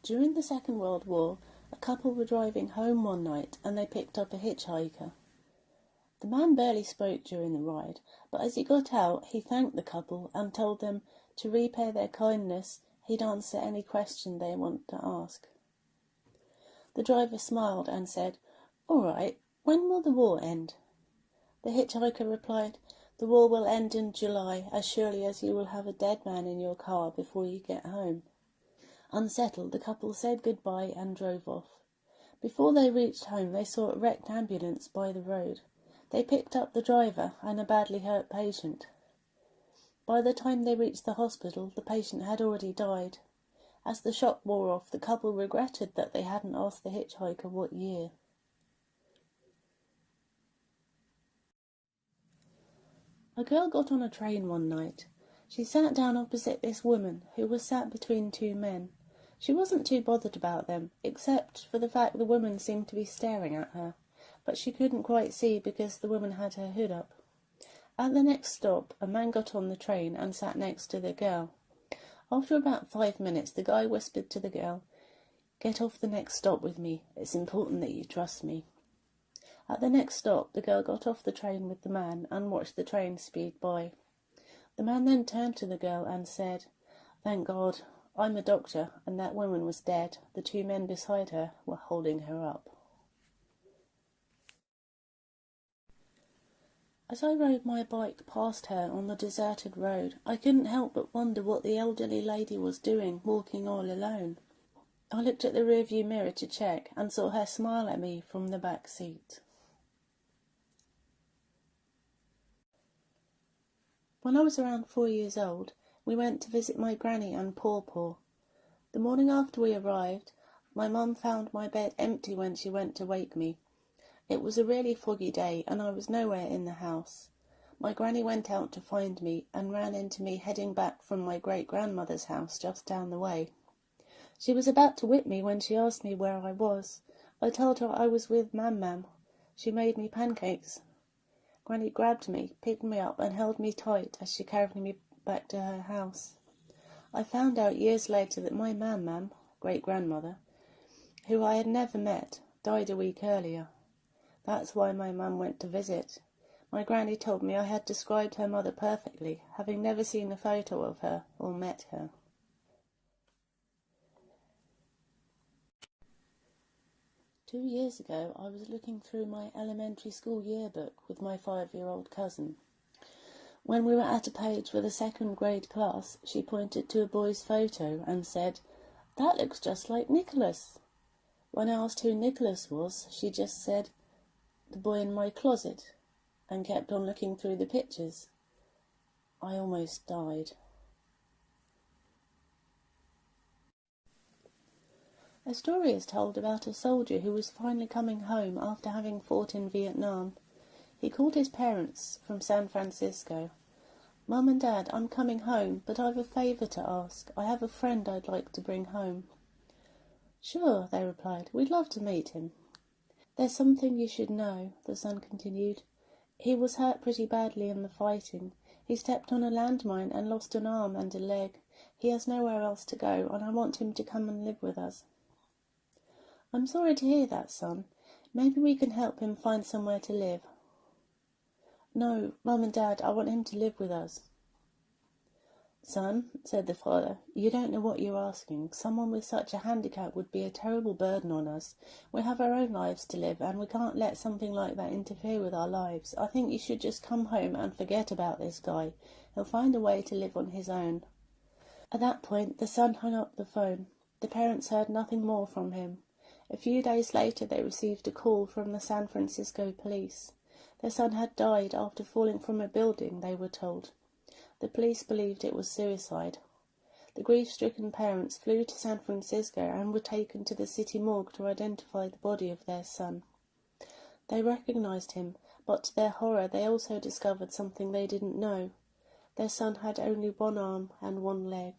During the Second World War, a couple were driving home one night and they picked up a hitchhiker. The man barely spoke during the ride, but as he got out, he thanked the couple and told them to repay their kindness, he'd answer any question they wanted to ask. The driver smiled and said, "All right, when will the war end?" The hitchhiker replied, "The war will end in July, as surely as you will have a dead man in your car before you get home." Unsettled, the couple said goodbye and drove off. Before they reached home, they saw a wrecked ambulance by the road. They picked up the driver and a badly hurt patient. By the time they reached the hospital, the patient had already died. As the shock wore off, the couple regretted that they hadn't asked the hitchhiker what year. A girl got on a train one night. She sat down opposite this woman, who was sat between two men. She wasn't too bothered about them, except for the fact the woman seemed to be staring at her, but she couldn't quite see because the woman had her hood up. At the next stop, a man got on the train and sat next to the girl. After about 5 minutes, the guy whispered to the girl, "Get off the next stop with me. It's important that you trust me." At the next stop, the girl got off the train with the man and watched the train speed by. The man then turned to the girl and said, "Thank God, I'm a doctor, and that woman was dead. The two men beside her were holding her up." As I rode my bike past her on the deserted road, I couldn't help but wonder what the elderly lady was doing, walking all alone. I looked at the rearview mirror to check and saw her smile at me from the back seat. When I was around 4 years old, we went to visit my granny and pawpaw. The morning after we arrived, my mum found my bed empty when she went to wake me. It was a really foggy day and I was nowhere in the house. My granny went out to find me and ran into me heading back from my great-grandmother's house just down the way. She was about to whip me when she asked me where I was. I told her I was with Mam. She made me pancakes. Granny grabbed me, picked me up and held me tight as she carried me back to her house. I found out years later that my Mam, great-grandmother, who I had never met, died a week earlier. That's why my mum went to visit. My granny told me I had described her mother perfectly, having never seen a photo of her or met her. Two years ago, I was looking through my elementary school yearbook with my 5-year-old cousin. When we were at a page with a second grade class, she pointed to a boy's photo and said, "That looks just like Nicholas." When I asked who Nicholas was, she just said, "The boy in my closet," and kept on looking through the pictures. I almost died. A story is told about a soldier who was finally coming home after having fought in Vietnam. He called his parents from San Francisco. "Mum and Dad, I'm coming home, but I've a favour to ask. I have a friend I'd like to bring home." "Sure," they replied. "We'd love to meet him." "There's something you should know," the son continued. "He was hurt pretty badly in the fighting. He stepped on a landmine and lost an arm and a leg. He has nowhere else to go, and I want him to come and live with us." "I'm sorry to hear that, son. Maybe we can help him find somewhere to live." "No, Mum and Dad, I want him to live with us." "Son," said the father, "you don't know what you're asking. Someone with such a handicap would be a terrible burden on us. We have our own lives to live, and we can't let something like that interfere with our lives. I think you should just come home and forget about this guy. He'll find a way to live on his own." At that point, the son hung up the phone. The parents heard nothing more from him. A few days later, they received a call from the San Francisco police. Their son had died after falling from a building, they were told. The police believed it was suicide. The grief-stricken parents flew to San Francisco and were taken to the city morgue to identify the body of their son. They recognized him, but to their horror they also discovered something they didn't know. Their son had only one arm and one leg.